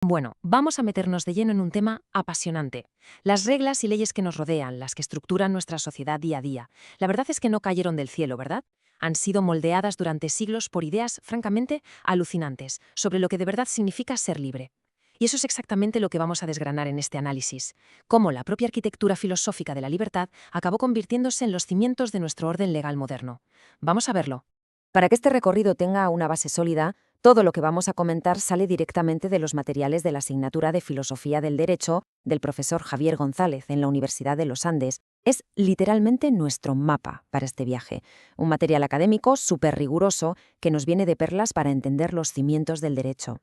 Bueno, vamos a meternos de lleno en un tema apasionante. Las reglas y leyes que nos rodean, las que estructuran nuestra sociedad día a día. La verdad es que no cayeron del cielo, ¿verdad? Han sido moldeadas durante siglos por ideas, francamente, alucinantes, sobre lo que de verdad significa ser libre. Y eso es exactamente lo que vamos a desgranar en este análisis, cómo la propia arquitectura filosófica de la libertad acabó convirtiéndose en los cimientos de nuestro orden legal moderno. Vamos a verlo. Para que este recorrido tenga una base sólida, todo lo que vamos a comentar sale directamente de los materiales de la asignatura de Filosofía del Derecho del profesor Javier González en la Universidad de los Andes. Es literalmente nuestro mapa para este viaje, un material académico súper riguroso que nos viene de perlas para entender los cimientos del derecho.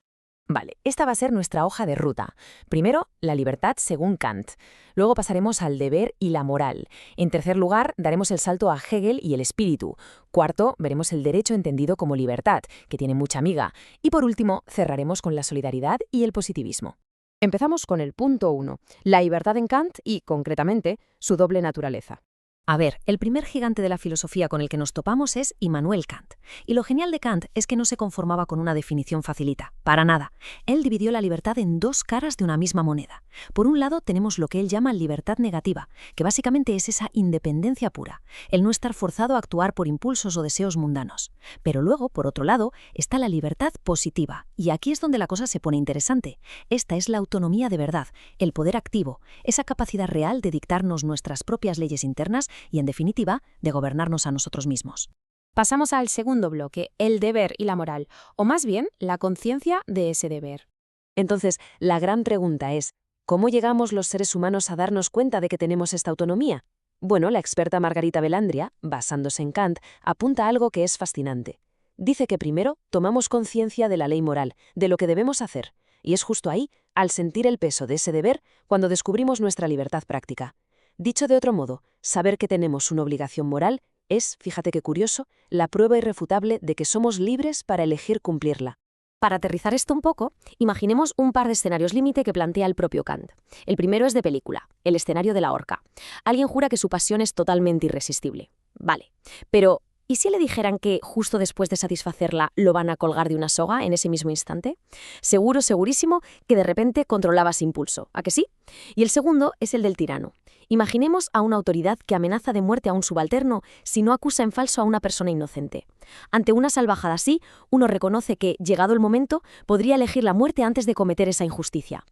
Vale, esta va a ser nuestra hoja de ruta. Primero, la libertad según Kant. Luego pasaremos al deber y la moral. En tercer lugar, daremos el salto a Hegel y el espíritu. Cuarto, veremos el derecho entendido como libertad, que tiene mucha miga. Y por último, cerraremos con la solidaridad y el positivismo. Empezamos con el punto 1, la libertad en Kant y, concretamente, su doble naturaleza. A ver, el primer gigante de la filosofía con el que nos topamos es Immanuel Kant. Y lo genial de Kant es que no se conformaba con una definición facilita, para nada. Él dividió la libertad en dos caras de una misma moneda. Por un lado tenemos lo que él llama libertad negativa, que básicamente es esa independencia pura, el no estar forzado a actuar por impulsos o deseos mundanos. Pero luego, por otro lado, está la libertad positiva, y aquí es donde la cosa se pone interesante. Esta es la autonomía de verdad, el poder activo, esa capacidad real de dictarnos nuestras propias leyes internas y, en definitiva, de gobernarnos a nosotros mismos. Pasamos al segundo bloque, el deber y la moral, o más bien, la conciencia de ese deber. Entonces, la gran pregunta es, ¿cómo llegamos los seres humanos a darnos cuenta de que tenemos esta autonomía? Bueno, la experta Margarita Belandria, basándose en Kant, apunta a algo que es fascinante. Dice que primero tomamos conciencia de la ley moral, de lo que debemos hacer, y es justo ahí, al sentir el peso de ese deber, cuando descubrimos nuestra libertad práctica. Dicho de otro modo, saber que tenemos una obligación moral es, fíjate qué curioso, la prueba irrefutable de que somos libres para elegir cumplirla. Para aterrizar esto un poco, imaginemos un par de escenarios límite que plantea el propio Kant. El primero es de película, el escenario de la horca. Alguien jura que su pasión es totalmente irresistible. Vale, pero ¿y si le dijeran que justo después de satisfacerla lo van a colgar de una soga en ese mismo instante? Seguro, segurísimo, que de repente controlaba ese impulso, ¿a que sí? Y el segundo es el del tirano. Imaginemos a una autoridad que amenaza de muerte a un subalterno si no acusa en falso a una persona inocente. Ante una salvajada así, uno reconoce que, llegado el momento, podría elegir la muerte antes de cometer esa injusticia.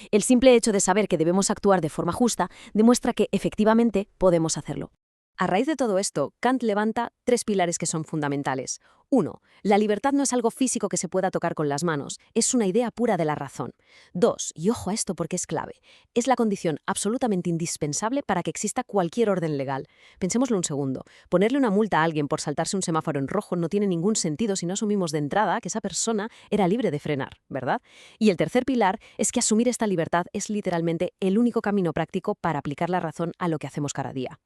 El simple hecho de saber que debemos actuar de forma justa demuestra que, efectivamente, podemos hacerlo. A raíz de todo esto, Kant levanta tres pilares que son fundamentales. 1. La libertad no es algo físico que se pueda tocar con las manos, es una idea pura de la razón. 2. Y ojo a esto porque es clave, es la condición absolutamente indispensable para que exista cualquier orden legal. Pensémoslo un segundo, ponerle una multa a alguien por saltarse un semáforo en rojo no tiene ningún sentido si no asumimos de entrada que esa persona era libre de frenar, ¿verdad? Y el tercer pilar es que asumir esta libertad es literalmente el único camino práctico para aplicar la razón a lo que hacemos cada día.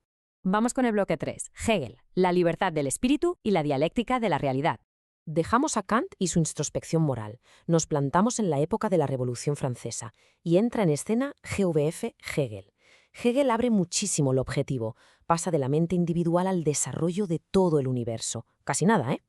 Vamos con el bloque 3, Hegel, la libertad del espíritu y la dialéctica de la realidad. Dejamos a Kant y su introspección moral. Nos plantamos en la época de la Revolución Francesa y entra en escena GVF Hegel. Hegel abre muchísimo el objetivo, pasa de la mente individual al desarrollo de todo el universo. Casi nada, ¿eh?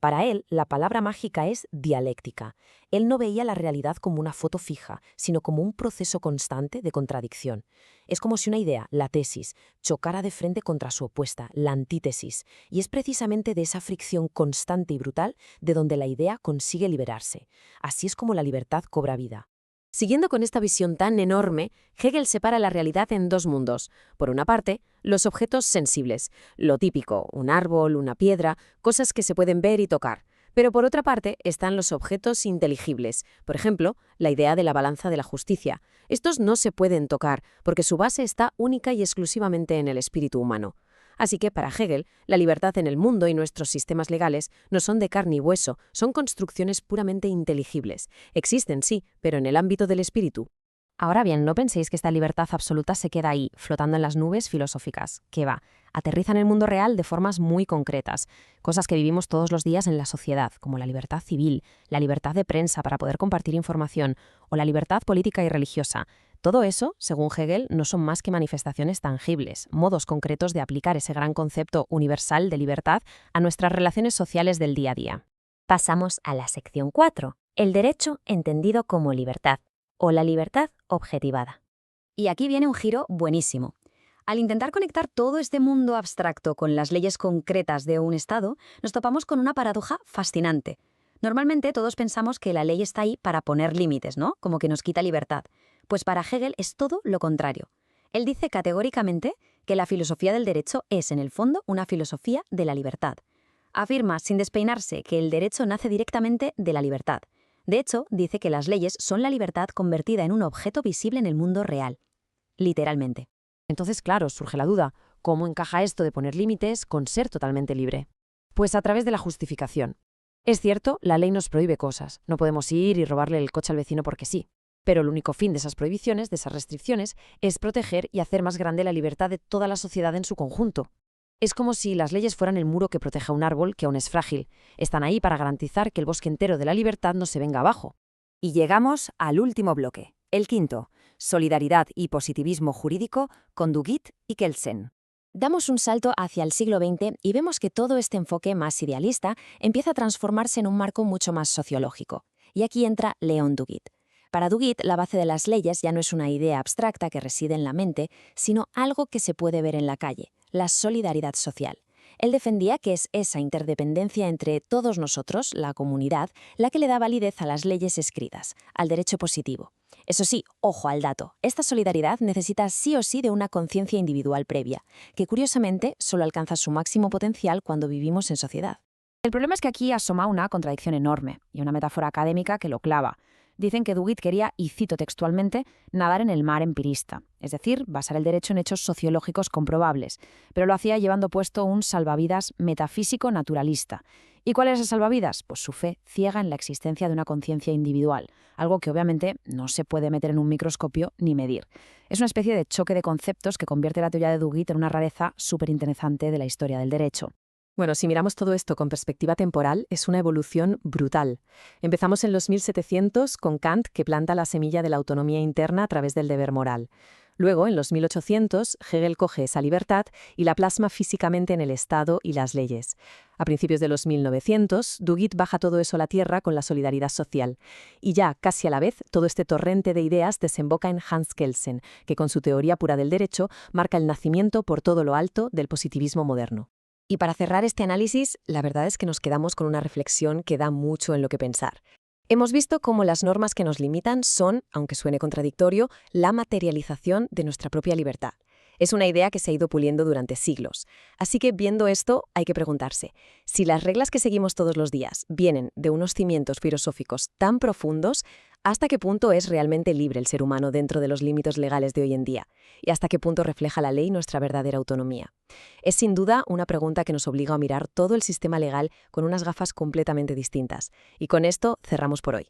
Para él, la palabra mágica es dialéctica. Él no veía la realidad como una foto fija, sino como un proceso constante de contradicción. Es como si una idea, la tesis, chocara de frente contra su opuesta, la antítesis, y es precisamente de esa fricción constante y brutal de donde la idea consigue liberarse. Así es como la libertad cobra vida. Siguiendo con esta visión tan enorme, Hegel separa la realidad en dos mundos. Por una parte, los objetos sensibles, lo típico, un árbol, una piedra, cosas que se pueden ver y tocar. Pero por otra parte están los objetos inteligibles, por ejemplo, la idea de la balanza de la justicia. Estos no se pueden tocar porque su base está única y exclusivamente en el espíritu humano. Así que para Hegel, la libertad en el mundo y nuestros sistemas legales no son de carne y hueso, son construcciones puramente inteligibles. Existen, sí, pero en el ámbito del espíritu. Ahora bien, no penséis que esta libertad absoluta se queda ahí, flotando en las nubes filosóficas. Que va, aterriza en el mundo real de formas muy concretas, cosas que vivimos todos los días en la sociedad, como la libertad civil, la libertad de prensa para poder compartir información, o la libertad política y religiosa. Todo eso, según Hegel, no son más que manifestaciones tangibles, modos concretos de aplicar ese gran concepto universal de libertad a nuestras relaciones sociales del día a día. Pasamos a la sección 4, el derecho entendido como libertad. o la libertad objetivada. Y aquí viene un giro buenísimo. Al intentar conectar todo este mundo abstracto con las leyes concretas de un Estado, nos topamos con una paradoja fascinante. Normalmente todos pensamos que la ley está ahí para poner límites, ¿no? Como que nos quita libertad. Pues para Hegel es todo lo contrario. Él dice categóricamente que la filosofía del derecho es, en el fondo, una filosofía de la libertad. Afirma, sin despeinarse, que el derecho nace directamente de la libertad. De hecho, dice que las leyes son la libertad convertida en un objeto visible en el mundo real. Literalmente. Entonces, claro, surge la duda, ¿cómo encaja esto de poner límites con ser totalmente libre? Pues a través de la justificación. Es cierto, la ley nos prohíbe cosas, no podemos ir y robarle el coche al vecino porque sí. Pero el único fin de esas prohibiciones, de esas restricciones, es proteger y hacer más grande la libertad de toda la sociedad en su conjunto. Es como si las leyes fueran el muro que protege a un árbol que aún es frágil. Están ahí para garantizar que el bosque entero de la libertad no se venga abajo. Y llegamos al último bloque, el quinto, solidaridad y positivismo jurídico con Duguid y Kelsen. Damos un salto hacia el siglo XX y vemos que todo este enfoque más idealista empieza a transformarse en un marco mucho más sociológico. Y aquí entra Leon Duguid. Para Duguid, la base de las leyes ya no es una idea abstracta que reside en la mente, sino algo que se puede ver en la calle, la solidaridad social. Él defendía que es esa interdependencia entre todos nosotros, la comunidad, la que le da validez a las leyes escritas, al derecho positivo. Eso sí, ojo al dato, esta solidaridad necesita sí o sí de una conciencia individual previa, que curiosamente solo alcanza su máximo potencial cuando vivimos en sociedad. El problema es que aquí asoma una contradicción enorme y una metáfora académica que lo clava. Dicen que Duguid quería, y cito textualmente, nadar en el mar empirista, es decir, basar el derecho en hechos sociológicos comprobables, pero lo hacía llevando puesto un salvavidas metafísico naturalista. ¿Y cuál es el salvavidas? Pues su fe ciega en la existencia de una conciencia individual, algo que obviamente no se puede meter en un microscopio ni medir. Es una especie de choque de conceptos que convierte la teoría de Duguid en una rareza súper interesante de la historia del derecho. Bueno, si miramos todo esto con perspectiva temporal, es una evolución brutal. Empezamos en los 1700 con Kant, que planta la semilla de la autonomía interna a través del deber moral. Luego, en los 1800, Hegel coge esa libertad y la plasma físicamente en el Estado y las leyes. A principios de los 1900, Duguid baja todo eso a la tierra con la solidaridad social. Y ya, casi a la vez, todo este torrente de ideas desemboca en Hans Kelsen, que con su teoría pura del derecho marca el nacimiento por todo lo alto del positivismo moderno. Y para cerrar este análisis, la verdad es que nos quedamos con una reflexión que da mucho en lo que pensar. Hemos visto cómo las normas que nos limitan son, aunque suene contradictorio, la materialización de nuestra propia libertad. Es una idea que se ha ido puliendo durante siglos. Así que, viendo esto, hay que preguntarse, si las reglas que seguimos todos los días vienen de unos cimientos filosóficos tan profundos, ¿hasta qué punto es realmente libre el ser humano dentro de los límites legales de hoy en día? ¿Y hasta qué punto refleja la ley nuestra verdadera autonomía? Es sin duda una pregunta que nos obliga a mirar todo el sistema legal con unas gafas completamente distintas. Y con esto cerramos por hoy.